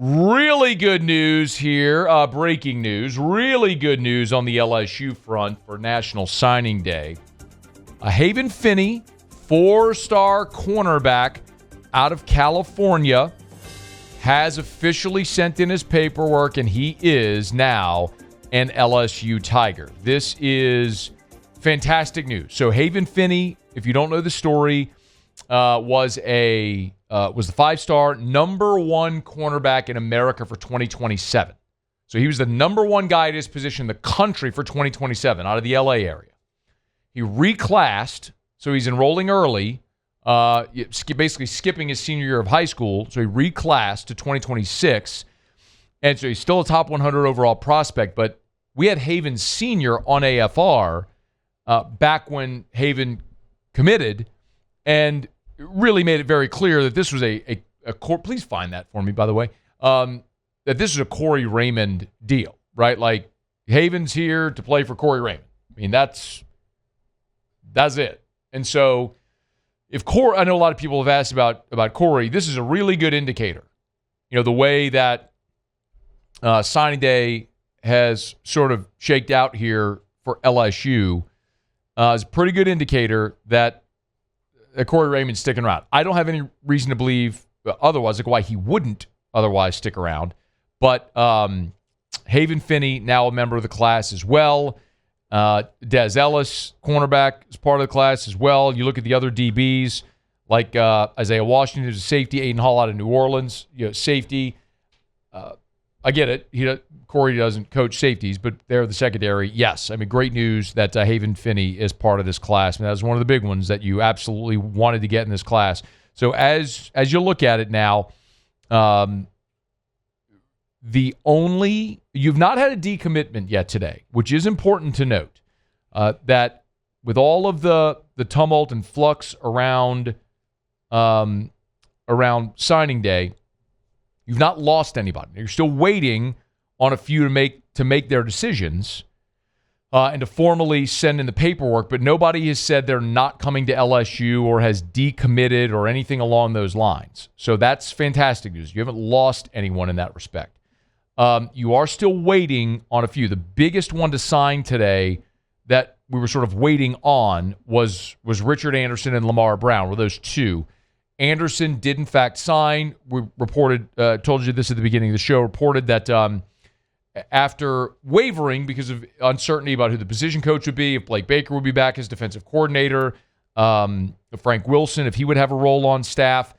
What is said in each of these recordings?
Really good news here. Breaking news. Really good news on the LSU front for National Signing Day. Havon Finney, 4-star cornerback out of California, has officially sent in his paperwork, and he is now an LSU Tiger. This is fantastic news. So Havon Finney, if you don't know the story, was the 5-star number one cornerback in America for 2027. So he was the number one guy at his position in the country for 2027 out of the LA area. He reclassed, so he's enrolling early, basically skipping his senior year of high school. So he reclassed to 2026, and so he's still a top 100 overall prospect. But we had Havon Sr. on AFR back when Havon committed, and really made it very clear that this was a please find that for me, by the way, that this is a Corey Raymond deal, right? Like, Havon's here to play for Corey Raymond. I mean, that's it. And so if Corey, I know a lot of people have asked about Corey, this is a really good indicator. You know, the way that signing day has sort of shaked out here for LSU is a pretty good indicator that Corey Raymond's sticking around. I don't have any reason to believe otherwise, like why he wouldn't otherwise stick around. But Havon Finney, now a member of the class as well. Des Ellis, cornerback, is part of the class as well. You look at the other DBs, like Isaiah Washington, who's a safety, Aiden Hall out of New Orleans, safety. I get it. Corey doesn't coach safeties, but they're the secondary. Yes, I mean, great news that Havon Finney is part of this class. I mean, that was one of the big ones that you absolutely wanted to get in this class. So as you look at it now, you've not had a decommitment yet today, which is important to note. That with all of the tumult and flux around signing day, you've not lost anybody. You're still waiting on a few to make their decisions and to formally send in the paperwork, but nobody has said they're not coming to LSU or has decommitted or anything along those lines. So that's fantastic news. You haven't lost anyone in that respect. You are still waiting on a few. The biggest one to sign today that we were sort of waiting on was Richard Anderson and Lamar Brown, were those two. Anderson did, in fact, sign. We told you this at the beginning of the show, reported that after wavering because of uncertainty about who the position coach would be, if Blake Baker would be back as defensive coordinator, Frank Wilson, if he would have a role on staff,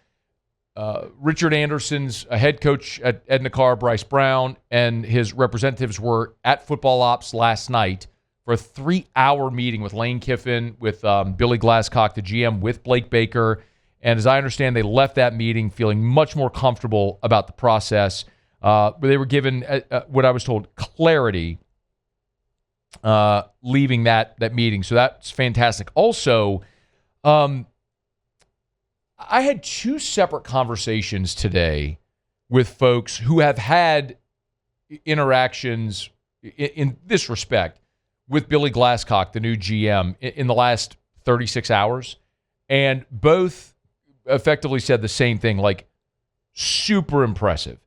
Richard Anderson's head coach at Edna Carr, Bryce Brown, and his representatives were at football ops last night for a 3-hour meeting with Lane Kiffin, with Billy Glasscock, the GM, with Blake Baker. And as I understand, they left that meeting feeling much more comfortable about the process. They were given, what I was told, clarity leaving that meeting. So that's fantastic. Also, I had 2 separate conversations today with folks who have had interactions in this respect with Billy Glasscock, the new GM, in the last 36 hours. And both effectively said the same thing, like, super impressive.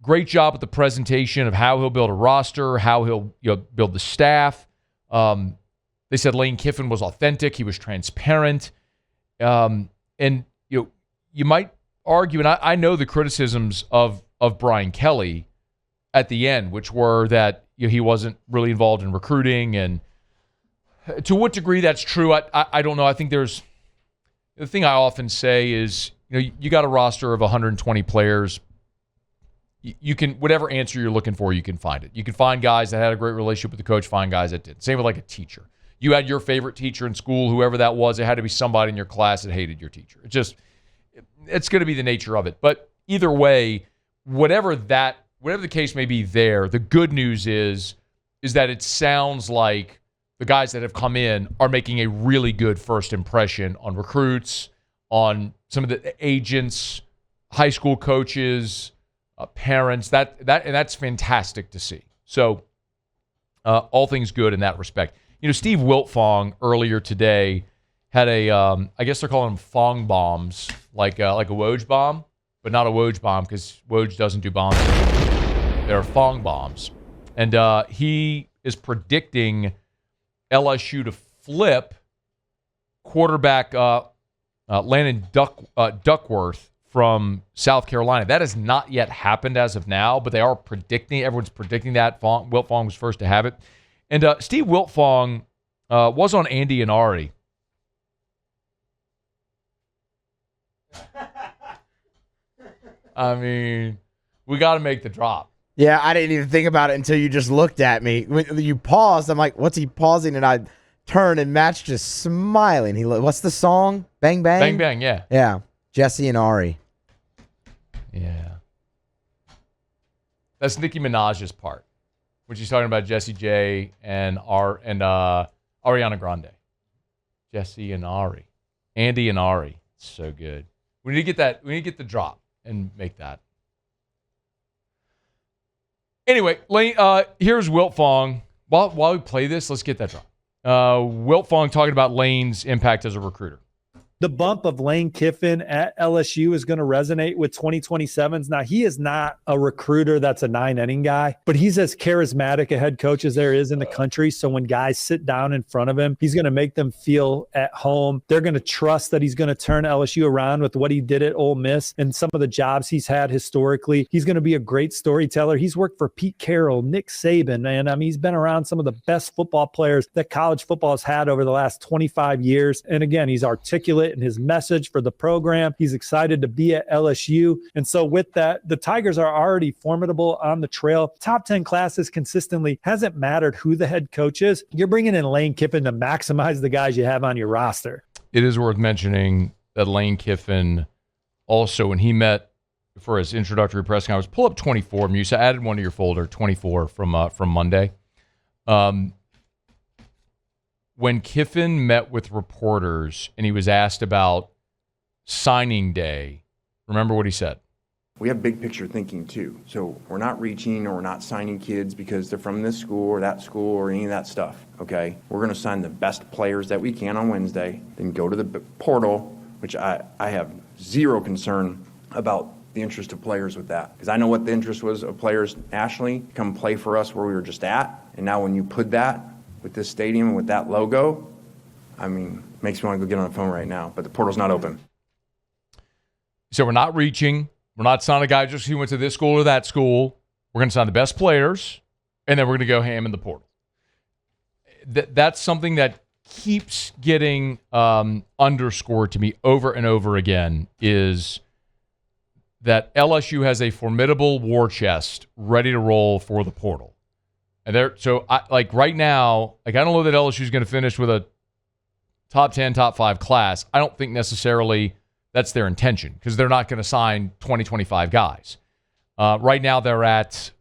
Great job with the presentation of how he'll build a roster, how he'll build the staff. They said Lane Kiffin was authentic. He was transparent. And you might argue, and I know the criticisms of Brian Kelly at the end, which were that he wasn't really involved in recruiting. And to what degree that's true, I don't know. I think the thing I often say is, you got a roster of 120 players. You can, whatever answer you're looking for, you can find it. You can find guys that had a great relationship with the coach, find guys that didn't. Same with like a teacher. You had your favorite teacher in school, whoever that was. It had to be somebody in your class that hated your teacher. It's going to be the nature of it. But either way, whatever the case may be there, the good news is that it sounds like the guys that have come in are making a really good first impression on recruits, on some of the agents, high school coaches, parents. And that's fantastic to see. So all things good in that respect. Steve Wiltfong earlier today had I guess they're calling them Fong bombs, like a Woj bomb. but not a Woj bomb because Woj doesn't do bombs. They're Fong bombs. And he is predicting LSU to flip quarterback Landon Duckworth from South Carolina. That has not yet happened as of now, but they are predicting. Everyone's predicting that. Wiltfong was first to have it. And Steve Wiltfong was on Andy and Ari. I mean, we got to make the drop. Yeah, I didn't even think about it until you just looked at me. When you paused, I'm like, what's he pausing? And I turned and Matt's just smiling. What's the song? Bang Bang? Bang Bang, yeah. Yeah, Jesse and Ari. Yeah. That's Nicki Minaj's part when she's talking about Jessie J and Ariana Grande. Jesse and Ari. Andy and Ari. It's so good. We need to get that. We need to get the drop and make that. Anyway, Lane, here's Wiltfong. While we play this, let's get that drop. Wiltfong talking about Lane's impact as a recruiter. The bump of Lane Kiffin at LSU is going to resonate with 2027s. Now, he is not a recruiter that's a 9-inning guy, but he's as charismatic a head coach as there is in the country. So when guys sit down in front of him, he's going to make them feel at home. They're going to trust that he's going to turn LSU around with what he did at Ole Miss and some of the jobs he's had historically. He's going to be a great storyteller. He's worked for Pete Carroll, Nick Saban, and I mean, he's been around some of the best football players that college football has had over the last 25 years. And again, he's articulate in his message for the program. He's excited to be at LSU. And so with that, the Tigers are already formidable on the trail. Top 10 classes consistently. Hasn't mattered who the head coach is. You're bringing in Lane Kiffin to maximize the guys you have on your roster. It is worth mentioning that Lane Kiffin also, when he met for his introductory press conference, pull up 24. Musa added one to your folder, 24 from Monday. When Kiffin met with reporters and he was asked about signing day, remember what he said? We have big picture thinking too. So we're not reaching or we're not signing kids because they're from this school or that school or any of that stuff, okay? We're going to sign the best players that we can on Wednesday, then go to the portal, which I have zero concern about the interest of players with that. Because I know what the interest was of players nationally, come play for us where we were just at. And now when you put that with this stadium and with that logo, I mean, makes me want to go get on the phone right now. But the portal's not open. So we're not reaching. We're not signing a guy just who went to this school or that school. We're going to sign the best players, and then we're going to go ham in the portal. That's something that keeps getting underscored to me over and over again, is that LSU has a formidable war chest ready to roll for the portal. And right now, I don't know that LSU is going to finish with a top 10, top 5 class. I don't think necessarily that's their intention because they're not going to sign 20, 25 guys. Right now, they're at,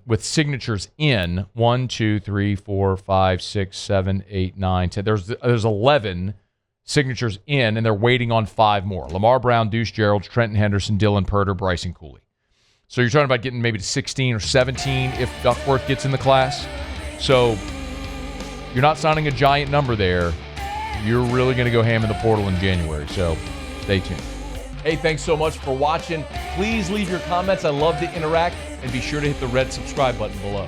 with signatures in, 1, 2, 3, 4, 5, 6, 7, 8, 9, 10. There's 11 signatures in, and they're waiting on 5 more. Lamar Brown, Deuce Geralds, Trenton Henderson, Dylan Purter, Bryson Cooley. So you're talking about getting maybe to 16 or 17 if Duckworth gets in the class. So you're not signing a giant number there. You're really going to go ham in the portal in January. So stay tuned. Hey, thanks so much for watching. Please leave your comments. I love to interact. And be sure to hit the red subscribe button below.